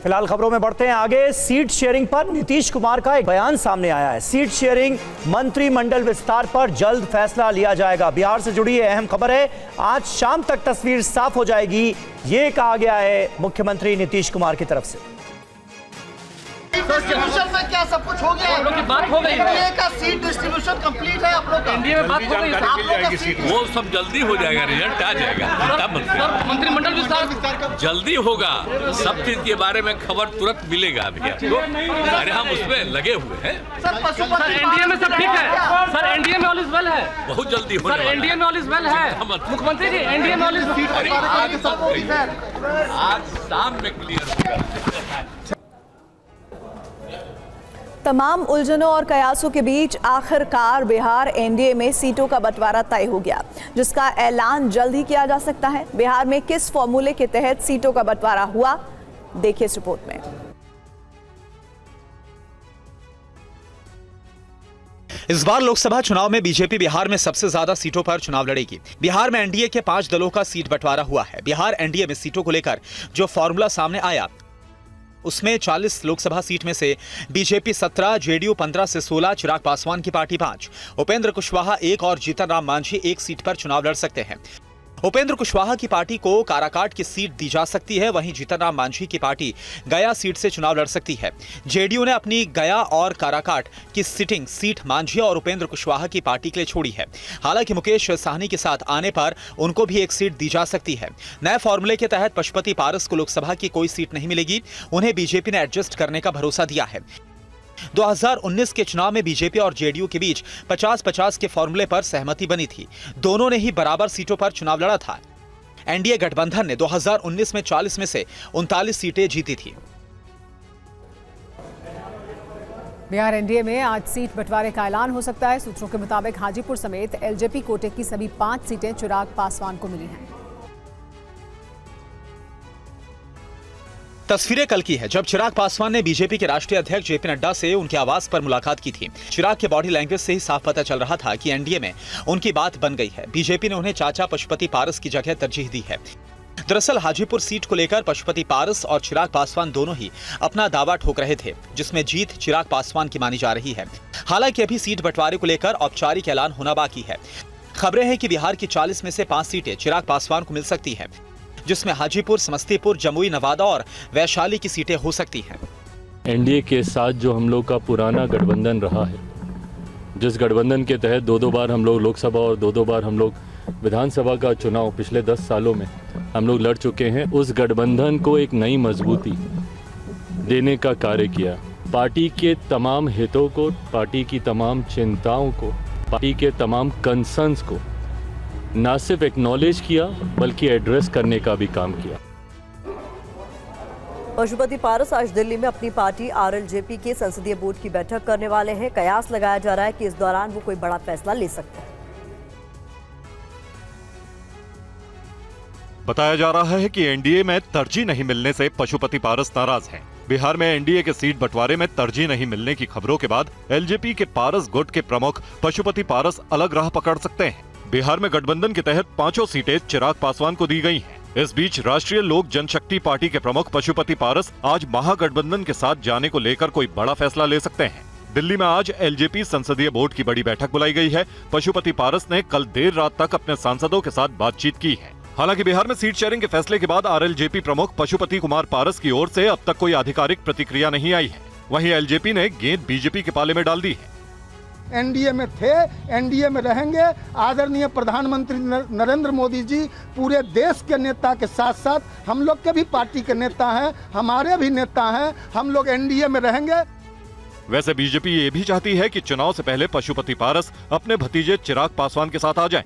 फिलहाल खबरों में बढ़ते हैं आगे। सीट शेयरिंग पर नीतीश कुमार का एक बयान सामने आया है। सीट शेयरिंग मंत्रिमंडल विस्तार पर जल्द फैसला लिया जाएगा। बिहार से जुड़ी ये अहम खबर है। आज शाम तक तस्वीर साफ हो जाएगी, ये कहा गया है मुख्यमंत्री नीतीश कुमार की तरफ से। डिस्ट्रीब्यूशन में क्या सब कुछ हो गया? आप लोग की बात हो गई है। का सीट डिस्ट्रीब्यूशन कंप्लीट है आप लोग का? एनडीए में बात हो गई है। वो सब जल्दी हो जाएगा, रिजल्ट आ जाएगा। सर मंत्रिमंडल विस्तार जल्दी होगा, सब चीज के बारे में खबर तुरंत मिलेगा अभी आपको। अरे हम उसमें लगे हुए हैं। सर एनडीए में सब ठीक है। सर एनडीए में ऑल इज वेल है। बहुत जल्दी होने सर एनडीए में ऑल इज वेल है। मुख्यमंत्री जी एनडीए में ऑल इज आज शाम में क्लियर होगा। तमाम उलझनों और कयासों के बीच आखिरकार बिहार एनडीए में सीटों का बंटवारा तय हो गया, जिसका ऐलान जल्द ही किया जा सकता है। बिहार में किस फॉर्मूले के तहत सीटों का बंटवारा हुआ, देखिए इस रिपोर्ट में। इस बार लोकसभा चुनाव में बीजेपी बिहार में सबसे ज्यादा सीटों पर चुनाव लड़ेगी। बिहार में एनडीए के 5 दलों का सीट बंटवारा हुआ है। बिहार एनडीए में सीटों को लेकर जो फॉर्मूला सामने आया, उसमें 40 लोकसभा सीट में से बीजेपी 17, जेडीयू 15 से 16, चिराग पासवान की पार्टी 5, उपेंद्र कुशवाहा 1 और जीतन राम मांझी 1 सीट पर चुनाव लड़ सकते हैं। उपेंद्र कुशवाहा की पार्टी को काराकाट की सीट दी जा सकती है, वहीं जीतन राम मांझी की पार्टी गया सीट से चुनाव लड़ सकती है। जेडीयू ने अपनी गया और काराकाट की सिटिंग सीट मांझी और उपेंद्र कुशवाहा की पार्टी के लिए छोड़ी है। हालांकि मुकेश साहनी के साथ आने पर उनको भी 1 सीट दी जा सकती है। नए फॉर्मूले के तहत पशुपति पारस को लोकसभा की कोई सीट नहीं मिलेगी। उन्हें बीजेपी ने एडजस्ट करने का भरोसा दिया है। 2019 के चुनाव में बीजेपी और जेडीयू के बीच 50-50 के फॉर्मूले पर सहमति बनी थी। दोनों ने ही बराबर सीटों पर चुनाव लड़ा था। एनडीए गठबंधन ने 2019 में 40 में से 39 सीटें जीती थी। बिहार एनडीए में आज सीट बंटवारे का ऐलान हो सकता है। सूत्रों के मुताबिक हाजीपुर समेत एलजेपी कोटे की सभी 5 सीटें चिराग पासवान को मिली हैं। तस्वीरें कल की है, जब चिराग पासवान ने बीजेपी के राष्ट्रीय अध्यक्ष जेपी नड्डा से उनके आवास पर मुलाकात की थी। चिराग के बॉडी लैंग्वेज से ही साफ पता चल रहा था कि एनडीए में उनकी बात बन गई है। बीजेपी ने उन्हें चाचा पशुपति पारस की जगह तरजीह दी है। दरअसल हाजीपुर सीट को लेकर पशुपति पारस और चिराग पासवान दोनों ही अपना दावा ठोक रहे थे, जिसमें जीत चिराग पासवान की मानी जा रही है। हालांकि अभी सीट बंटवारे को लेकर औपचारिक ऐलान होना बाकी है। खबरें हैं कि बिहार की 40 में से 5 सीटें चिराग पासवान को मिल सकती है, जिसमें हाजीपुर, समस्तीपुर, जमुई, नवादा और वैशाली की सीटें हो सकती हैं। एनडीए के साथ जो हम लोग का पुराना गठबंधन रहा है, जिस गठबंधन के तहत 2-2 बार हम लोग लोकसभा और 2-2 बार हम लोग विधानसभा का चुनाव पिछले 10 सालों में हम लोग लड़ चुके हैं, उस गठबंधन को एक नई मजबूती देने का कार्य किया। पार्टी के तमाम हितों को, पार्टी की तमाम चिंताओं को, पार्टी के तमाम कंसर्न्स को ना सिर्फ एक्नॉलेज किया बल्कि एड्रेस करने का भी काम किया। पशुपति पारस आज दिल्ली में अपनी पार्टी आरएलजेपी के संसदीय बोर्ड की बैठक करने वाले हैं। कयास लगाया जा रहा है कि इस दौरान वो कोई बड़ा फैसला ले सकते हैं। बताया जा रहा है कि एनडीए में तरजीह नहीं मिलने से पशुपति पारस नाराज हैं। बिहार में एनडीए के सीट बंटवारे में तरजीह नहीं मिलने की खबरों के बाद एलजेपी के पारस गुट के प्रमुख पशुपति पारस अलग राह पकड़ सकते हैं। बिहार में गठबंधन के तहत 5 सीटें चिराग पासवान को दी गई हैं। इस बीच राष्ट्रीय लोक जनशक्ति पार्टी के प्रमुख पशुपति पारस आज महागठबंधन के साथ जाने को लेकर कोई बड़ा फैसला ले सकते हैं। दिल्ली में आज एलजेपी संसदीय बोर्ड की बड़ी बैठक बुलाई गई है। पशुपति पारस ने कल देर रात तक अपने सांसदों के साथ बातचीत की है। हालांकि बिहार में सीट शेयरिंग के फैसले के बाद आरएलजेपी प्रमुख पशुपति कुमार पारस की ओर से अब तक कोई आधिकारिक प्रतिक्रिया नहीं आई है। वहीं एलजेपी ने गेंद बीजेपी के पाले में डाल दी है। एनडीए में थे, एनडीए में रहेंगे। आदरणीय प्रधानमंत्री नरेंद्र मोदी जी पूरे देश के नेता के साथ साथ हम लोग के भी पार्टी के नेता हैं, हमारे भी नेता हैं। हम लोग एनडीए में रहेंगे। वैसे बीजेपी ये भी चाहती है कि चुनाव से पहले पशुपति पारस अपने भतीजे चिराग पासवान के साथ आ जाएं।